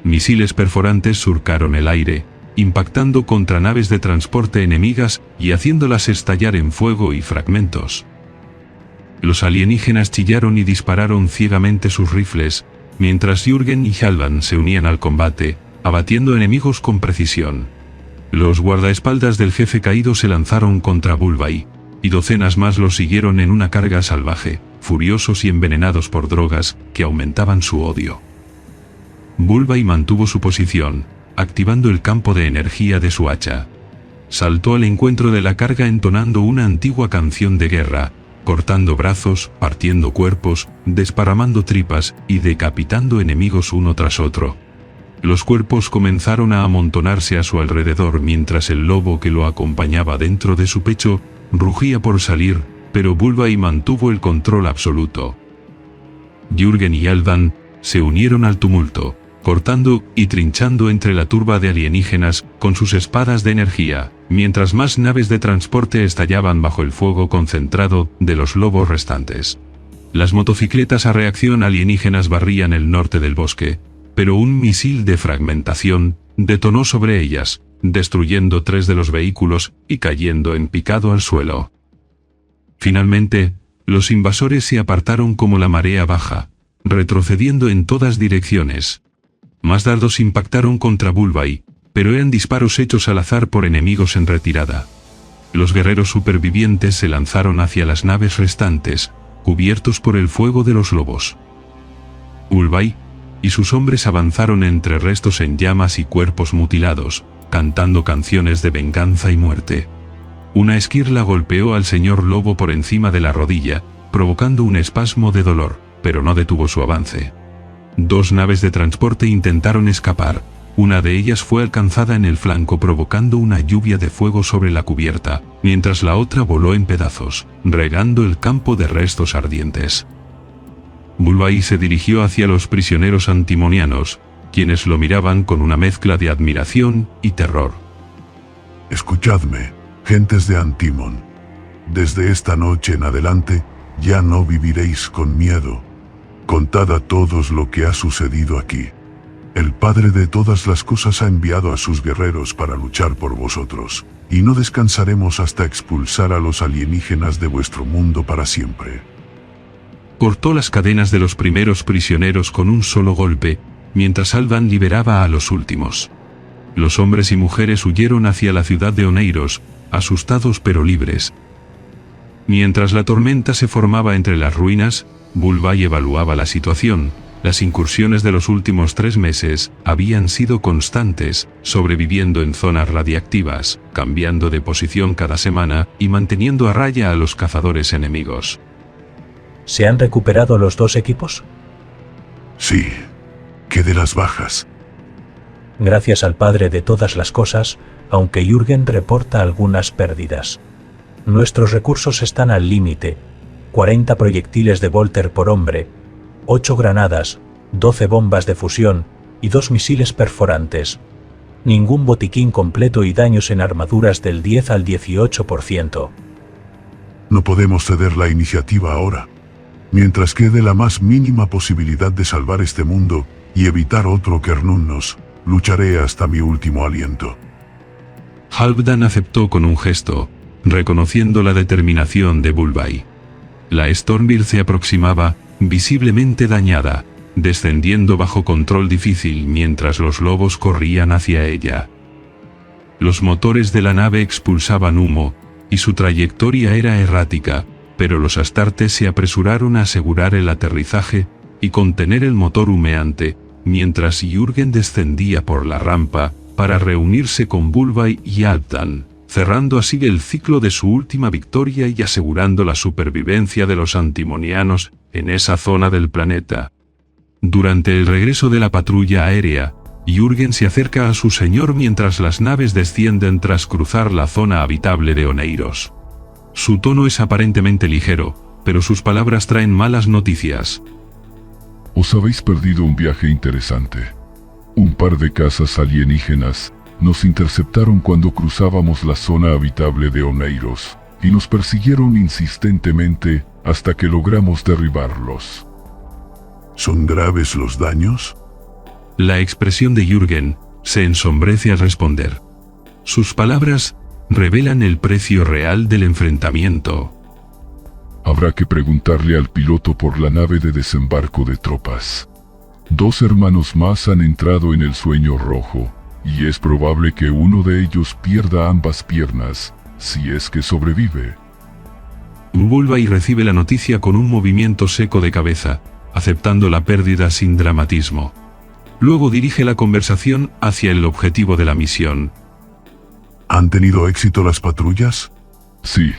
Misiles perforantes surcaron el aire, impactando contra naves de transporte enemigas y haciéndolas estallar en fuego y fragmentos. Los alienígenas chillaron y dispararon ciegamente sus rifles, mientras Jürgen y Halvan se unían al combate, abatiendo enemigos con precisión. Los guardaespaldas del jefe caído se lanzaron contra Bulbai, y docenas más los siguieron en una carga salvaje, furiosos y envenenados por drogas que aumentaban su odio. Bulbai mantuvo su posición, activando el campo de energía de su hacha. Saltó al encuentro de la carga entonando una antigua canción de guerra, cortando brazos, partiendo cuerpos, desparramando tripas y decapitando enemigos uno tras otro. Los cuerpos comenzaron a amontonarse a su alrededor mientras el lobo que lo acompañaba dentro de su pecho rugía por salir, pero Bulbai mantuvo el control absoluto. Jürgen y Halvan se unieron al tumulto, cortando y trinchando entre la turba de alienígenas con sus espadas de energía, mientras más naves de transporte estallaban bajo el fuego concentrado de los lobos restantes. Las motocicletas a reacción alienígenas barrían el norte del bosque, pero un misil de fragmentación detonó sobre ellas, destruyendo 3 de los vehículos y cayendo en picado al suelo. Finalmente, los invasores se apartaron como la marea baja, retrocediendo en todas direcciones. Más dardos impactaron contra Bulbai, pero eran disparos hechos al azar por enemigos en retirada. Los guerreros supervivientes se lanzaron hacia las naves restantes, cubiertos por el fuego de los lobos. Bulbai y sus hombres avanzaron entre restos en llamas y cuerpos mutilados, cantando canciones de venganza y muerte. Una esquirla golpeó al señor lobo por encima de la rodilla, provocando un espasmo de dolor, pero no detuvo su avance. 2 naves de transporte intentaron escapar. Una de ellas fue alcanzada en el flanco provocando una lluvia de fuego sobre la cubierta, mientras la otra voló en pedazos, regando el campo de restos ardientes. Bulbai se dirigió hacia los prisioneros antimonianos, quienes lo miraban con una mezcla de admiración y terror. Escuchadme, gentes de Antimon. Desde esta noche en adelante, ya no viviréis con miedo. Contad a todos lo que ha sucedido aquí. El Padre de todas las cosas ha enviado a sus guerreros para luchar por vosotros, y no descansaremos hasta expulsar a los alienígenas de vuestro mundo para siempre. Cortó las cadenas de los primeros prisioneros con un solo golpe, mientras Alban liberaba a los últimos. Los hombres y mujeres huyeron hacia la ciudad de Oneiros, asustados pero libres. Mientras la tormenta se formaba entre las ruinas, Bulbai evaluaba la situación. Las incursiones de los últimos 3 meses habían sido constantes, sobreviviendo en zonas radiactivas, cambiando de posición cada semana y manteniendo a raya a los cazadores enemigos. ¿Se han recuperado los 2 equipos? Sí. ¿Qué de las bajas? Gracias al Padre de todas las cosas, aunque Jürgen reporta algunas pérdidas. Nuestros recursos están al límite. 40 proyectiles de Volter por hombre, 8 granadas, 12 bombas de fusión y 2 misiles perforantes. Ningún botiquín completo y daños en armaduras del 10 al 18%. No podemos ceder la iniciativa ahora. Mientras quede la más mínima posibilidad de salvar este mundo y evitar otro Kernunnos, lucharé hasta mi último aliento. Halfdan aceptó con un gesto, reconociendo la determinación de Bulbai. La Stormbeard se aproximaba, visiblemente dañada, descendiendo bajo control difícil mientras los lobos corrían hacia ella. Los motores de la nave expulsaban humo, y su trayectoria era errática, pero los astartes se apresuraron a asegurar el aterrizaje y contener el motor humeante, mientras Jürgen descendía por la rampa para reunirse con Bulbai y Halfdan, cerrando así el ciclo de su última victoria y asegurando la supervivencia de los antimonianos en esa zona del planeta. Durante el regreso de la patrulla aérea, Jürgen se acerca a su señor mientras las naves descienden tras cruzar la zona habitable de Oneiros. Su tono es aparentemente ligero, pero sus palabras traen malas noticias. Os habéis perdido un viaje interesante. Un par de cazas alienígenas nos interceptaron cuando cruzábamos la zona habitable de Oneiros, y nos persiguieron insistentemente hasta que logramos derribarlos. ¿Son graves los daños? La expresión de Jürgen se ensombrece al responder. Sus palabras revelan el precio real del enfrentamiento. Habrá que preguntarle al piloto por la nave de desembarco de tropas. 2 hermanos más han entrado en el sueño rojo, y es probable que uno de ellos pierda ambas piernas, si es que sobrevive. Bulbai recibe la noticia con un movimiento seco de cabeza, aceptando la pérdida sin dramatismo. Luego dirige la conversación hacia el objetivo de la misión. ¿Han tenido éxito las patrullas? Sí.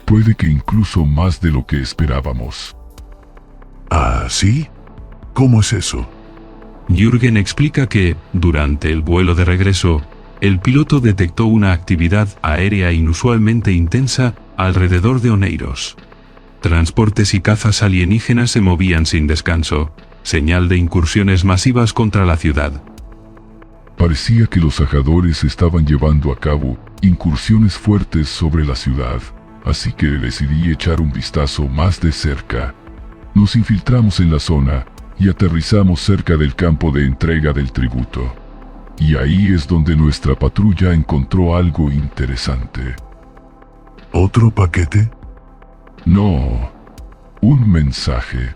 Puede que incluso más de lo que esperábamos. ¿Ah, sí? ¿Cómo es eso? Jürgen explica que, durante el vuelo de regreso, el piloto detectó una actividad aérea inusualmente intensa alrededor de Oneiros. Transportes y cazas alienígenas se movían sin descanso, señal de incursiones masivas contra la ciudad. Parecía que los sajadores estaban llevando a cabo incursiones fuertes sobre la ciudad, así que decidí echar un vistazo más de cerca. Nos infiltramos en la zona y aterrizamos cerca del campo de entrega del tributo. Y ahí es donde nuestra patrulla encontró algo interesante. ¿Otro paquete? No, un mensaje.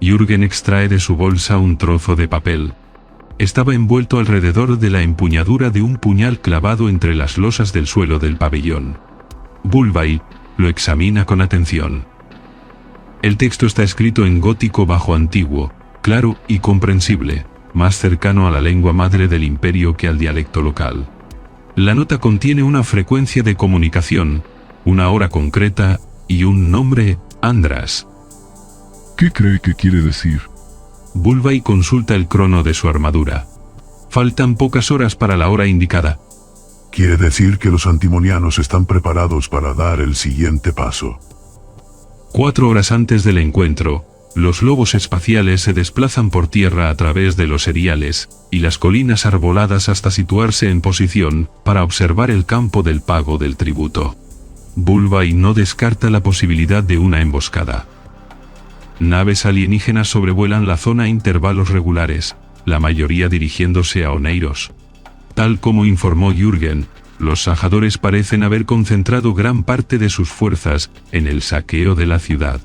Jürgen extrae de su bolsa un trozo de papel. Estaba envuelto alrededor de la empuñadura de un puñal clavado entre las losas del suelo del pabellón. Bullby lo examina con atención. El texto está escrito en gótico bajo antiguo, claro y comprensible, más cercano a la lengua madre del imperio que al dialecto local. La nota contiene una frecuencia de comunicación, una hora concreta y un nombre, Andras. ¿Qué cree que quiere decir? Bullby consulta el crono de su armadura. Faltan pocas horas para la hora indicada. Quiere decir que los antimonianos están preparados para dar el siguiente paso. 4 horas antes del encuentro, los lobos espaciales se desplazan por tierra a través de los seriales y las colinas arboladas hasta situarse en posición para observar el campo del pago del tributo. Bullby no descarta la posibilidad de una emboscada. Naves alienígenas sobrevuelan la zona a intervalos regulares, la mayoría dirigiéndose a Oneiros. Tal como informó Jürgen, los sajadores parecen haber concentrado gran parte de sus fuerzas en el saqueo de la ciudad.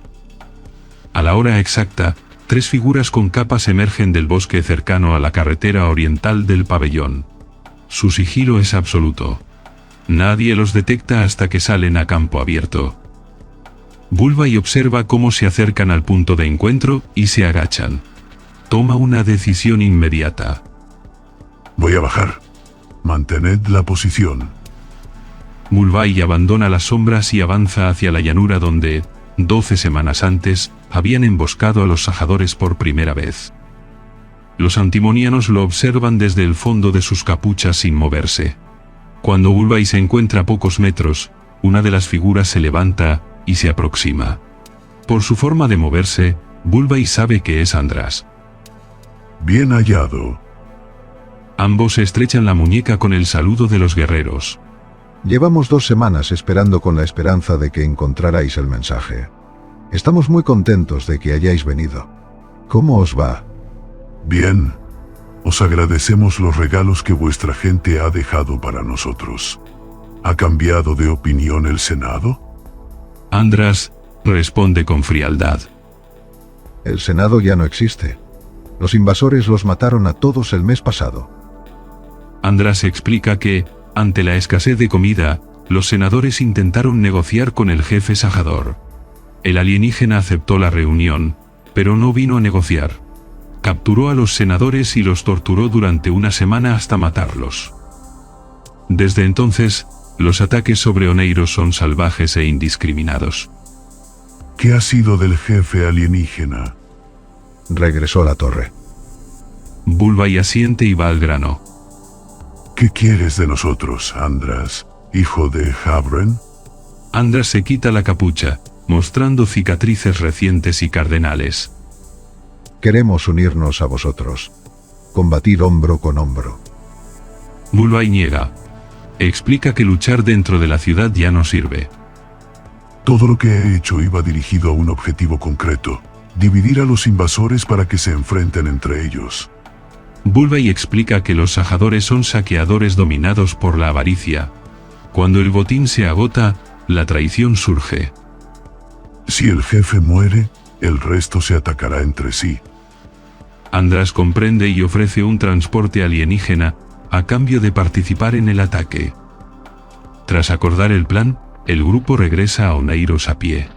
A la hora exacta, 3 figuras con capas emergen del bosque cercano a la carretera oriental del pabellón. Su sigilo es absoluto. Nadie los detecta hasta que salen a campo abierto. Bullby observa cómo se acercan al punto de encuentro y se agachan. Toma una decisión inmediata. Voy a bajar. Mantened la posición. Bullby abandona las sombras y avanza hacia la llanura donde, 12 semanas antes, habían emboscado a los sajadores por primera vez. Los antimonianos lo observan desde el fondo de sus capuchas sin moverse. Cuando Bullby se encuentra a pocos metros, una de las figuras se levanta y se aproxima. Por su forma de moverse, Bullby sabe que es Andras. Bien hallado. Ambos se estrechan la muñeca con el saludo de los guerreros. Llevamos 2 semanas esperando con la esperanza de que encontrarais el mensaje. Estamos muy contentos de que hayáis venido. ¿Cómo os va? Bien. Os agradecemos los regalos que vuestra gente ha dejado para nosotros. ¿Ha cambiado de opinión el Senado? Andras responde con frialdad. El Senado ya no existe. Los invasores los mataron a todos el mes pasado. Andras explica que, ante la escasez de comida, los senadores intentaron negociar con el jefe sajador. El alienígena aceptó la reunión, pero no vino a negociar. Capturó a los senadores y los torturó durante una semana hasta matarlos. Desde entonces, los ataques sobre Oneiros son salvajes e indiscriminados. ¿Qué ha sido del jefe alienígena? Regresó a la torre. Bullby asiente y va al grano. ¿Qué quieres de nosotros, Andras, hijo de Habren? Andras se quita la capucha, mostrando cicatrices recientes y cardenales. Queremos unirnos a vosotros. Combatir hombro con hombro. Bullby niega. Explica que luchar dentro de la ciudad ya no sirve. Todo lo que he hecho iba dirigido a un objetivo concreto: dividir a los invasores para que se enfrenten entre ellos. Bullby explica que los sajadores son saqueadores dominados por la avaricia. Cuando el botín se agota, la traición surge. Si el jefe muere, el resto se atacará entre sí. Andras comprende y ofrece un transporte alienígena, a cambio de participar en el ataque. Tras acordar el plan, el grupo regresa a Oneiros a pie.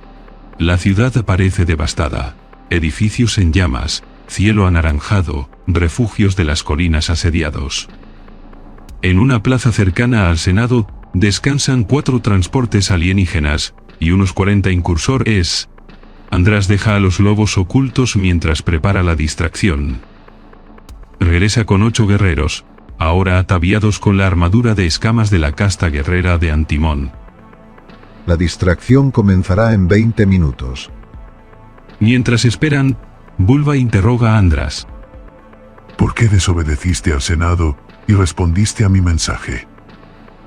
La ciudad aparece devastada. Edificios en llamas, cielo anaranjado, refugios de las colinas asediados. En una plaza cercana al Senado, descansan 4 transportes alienígenas, y unos 40 incursores. Andras deja a los lobos ocultos mientras prepara la distracción. Regresa con 8 guerreros, ahora ataviados con la armadura de escamas de la casta guerrera de Antimón. La distracción comenzará en 20 minutos. Mientras esperan, Bullby interroga a Andras. ¿Por qué desobedeciste al Senado y respondiste a mi mensaje?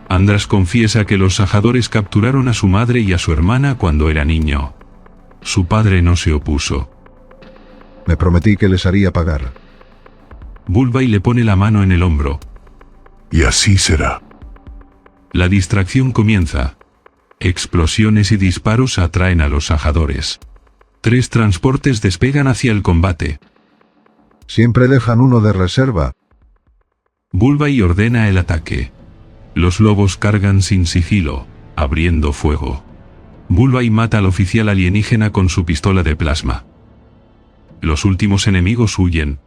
Andras confiesa que los sajadores capturaron a su madre y a su hermana cuando era niño. Su padre no se opuso. Me prometí que les haría pagar. Bulbay le pone la mano en el hombro. Y así será. La distracción comienza. Explosiones y disparos atraen a los sajadores. 3 transportes despegan hacia el combate. Siempre dejan uno de reserva. Bulbay ordena el ataque. Los lobos cargan sin sigilo, abriendo fuego. Bulbay mata al oficial alienígena con su pistola de plasma. Los últimos enemigos huyen.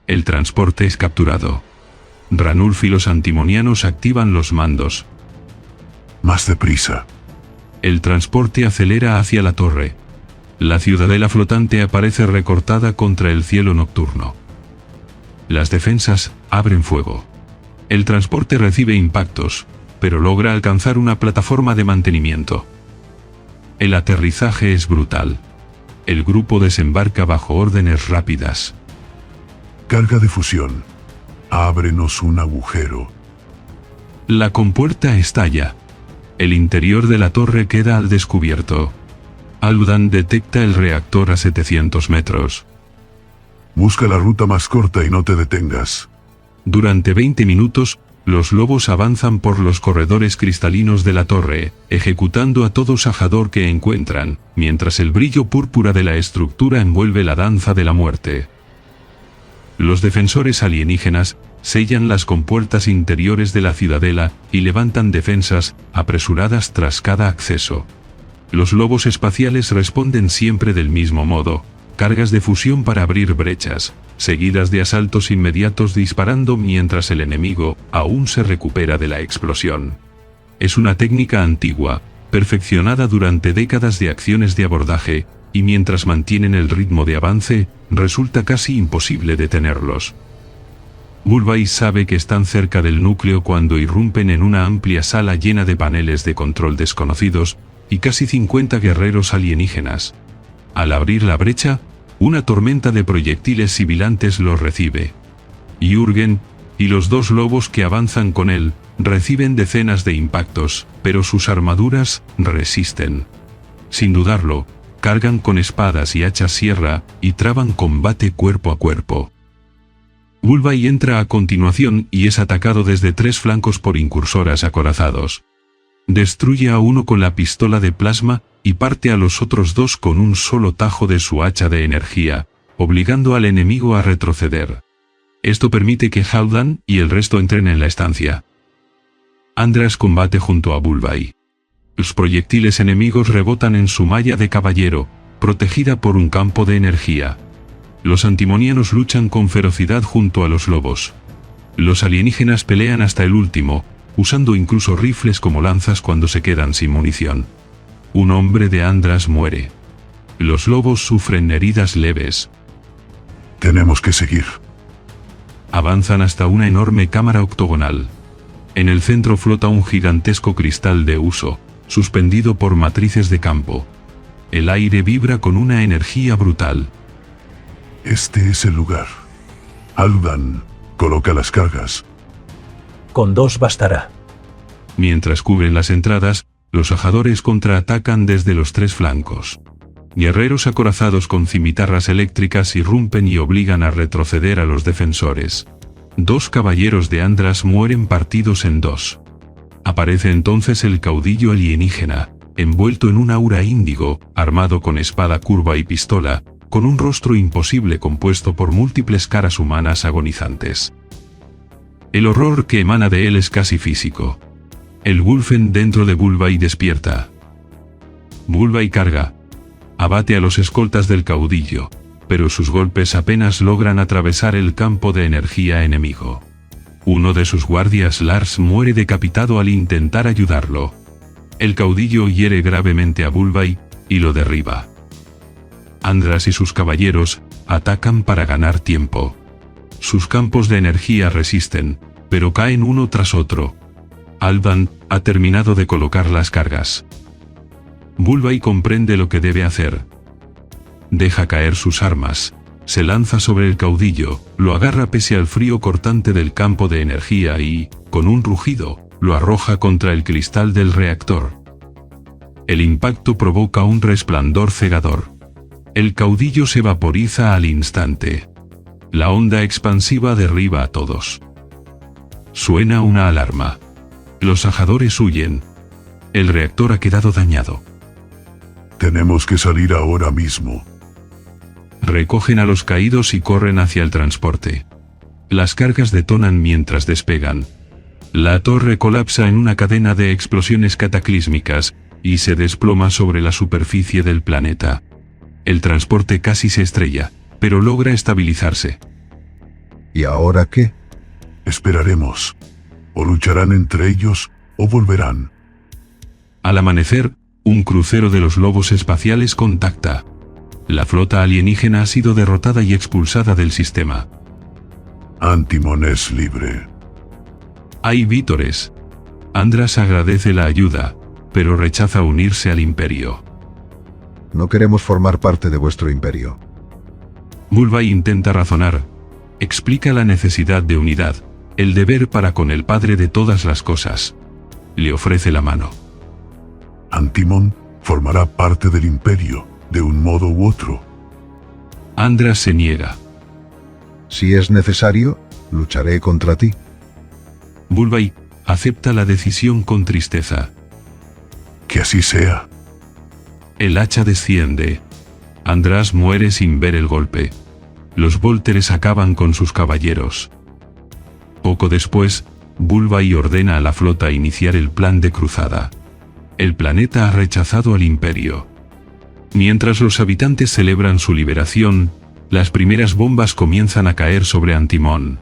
El transporte es capturado. Ranulf y los antimonianos activan los mandos. Más deprisa. El transporte acelera hacia la torre. La ciudadela flotante aparece recortada contra el cielo nocturno. Las defensas abren fuego. El transporte recibe impactos, pero logra alcanzar una plataforma de mantenimiento. El aterrizaje es brutal. El grupo desembarca bajo órdenes rápidas. Carga de fusión. Ábrenos un agujero. La compuerta estalla. El interior de la torre queda al descubierto. Aldan detecta el reactor a 700 metros. Busca la ruta más corta y no te detengas. Durante 20 minutos, los lobos avanzan por los corredores cristalinos de la torre, ejecutando a todo sajador que encuentran, mientras el brillo púrpura de la estructura envuelve la danza de la muerte. Los defensores alienígenas sellan las compuertas interiores de la ciudadela y levantan defensas apresuradas tras cada acceso. Los lobos espaciales responden siempre del mismo modo: cargas de fusión para abrir brechas, seguidas de asaltos inmediatos disparando mientras el enemigo aún se recupera de la explosión. Es una técnica antigua, perfeccionada durante décadas de acciones de abordaje, y mientras mantienen el ritmo de avance, resulta casi imposible detenerlos. Bulbay sabe que están cerca del núcleo cuando irrumpen en una amplia sala llena de paneles de control desconocidos, y casi 50 guerreros alienígenas. Al abrir la brecha, una tormenta de proyectiles sibilantes los recibe. Jürgen, y los 2 lobos que avanzan con él, reciben decenas de impactos, pero sus armaduras resisten. Sin dudarlo, cargan con espadas y hachas sierra, y traban combate cuerpo a cuerpo. Bulbay entra a continuación y es atacado desde 3 flancos por incursoras acorazados. Destruye a uno con la pistola de plasma, y parte a los otros 2 con un solo tajo de su hacha de energía, obligando al enemigo a retroceder. Esto permite que Haldan y el resto entren en la estancia. Andras combate junto a Bulbay. Los proyectiles enemigos rebotan en su malla de caballero, protegida por un campo de energía. Los antimonianos luchan con ferocidad junto a los lobos. Los alienígenas pelean hasta el último, usando incluso rifles como lanzas cuando se quedan sin munición. Un hombre de Andras muere. Los lobos sufren heridas leves. Tenemos que seguir. Avanzan hasta una enorme cámara octogonal. En el centro flota un gigantesco cristal de uso, suspendido por matrices de campo. El aire vibra con una energía brutal. Este es el lugar. Aldan, coloca las cargas. Con 2 bastará. Mientras cubren las entradas, los sajadores contraatacan desde los 3 flancos. Guerreros acorazados con cimitarras eléctricas irrumpen y obligan a retroceder a los defensores. 2 caballeros de Andras mueren partidos en 2. Aparece entonces el caudillo alienígena, envuelto en un aura índigo, armado con espada curva y pistola, con un rostro imposible compuesto por múltiples caras humanas agonizantes. El horror que emana de él es casi físico. El Wulfen dentro de Bulbay despierta. Bulbay carga. Abate a los escoltas del caudillo, pero sus golpes apenas logran atravesar el campo de energía enemigo. Uno de sus guardias, Lars, muere decapitado al intentar ayudarlo. El caudillo hiere gravemente a Bulbay y lo derriba. Andras y sus caballeros atacan para ganar tiempo. Sus campos de energía resisten, pero caen uno tras otro. Aldan ha terminado de colocar las cargas. Bulbay comprende lo que debe hacer. Deja caer sus armas, se lanza sobre el caudillo, lo agarra pese al frío cortante del campo de energía y, con un rugido, lo arroja contra el cristal del reactor. El impacto provoca un resplandor cegador. El caudillo se vaporiza al instante. La onda expansiva derriba a todos. Suena una alarma. Los sajadores huyen. El reactor ha quedado dañado. Tenemos que salir ahora mismo. Recogen a los caídos y corren hacia el transporte. Las cargas detonan mientras despegan. La torre colapsa en una cadena de explosiones cataclísmicas y se desploma sobre la superficie del planeta. El transporte casi se estrella, pero logra estabilizarse. ¿Y ahora qué? Esperaremos. O lucharán entre ellos, o volverán. Al amanecer, un crucero de los lobos espaciales contacta. La flota alienígena ha sido derrotada y expulsada del sistema. Antimon es libre. Hay vítores. Andras agradece la ayuda, pero rechaza unirse al Imperio. No queremos formar parte de vuestro imperio. Mulvay intenta razonar. Explica la necesidad de unidad, el deber para con el padre de todas las cosas. Le ofrece la mano. Antimon formará parte del imperio, de un modo u otro. Andras se niega. Si es necesario, lucharé contra ti. Mulvay acepta la decisión con tristeza. Que así sea. El hacha desciende. Andras muere sin ver el golpe. Los Volteres acaban con sus caballeros. Poco después, Mulvay ordena a la flota iniciar el plan de cruzada. El planeta ha rechazado al Imperio. Mientras los habitantes celebran su liberación, las primeras bombas comienzan a caer sobre Antimon.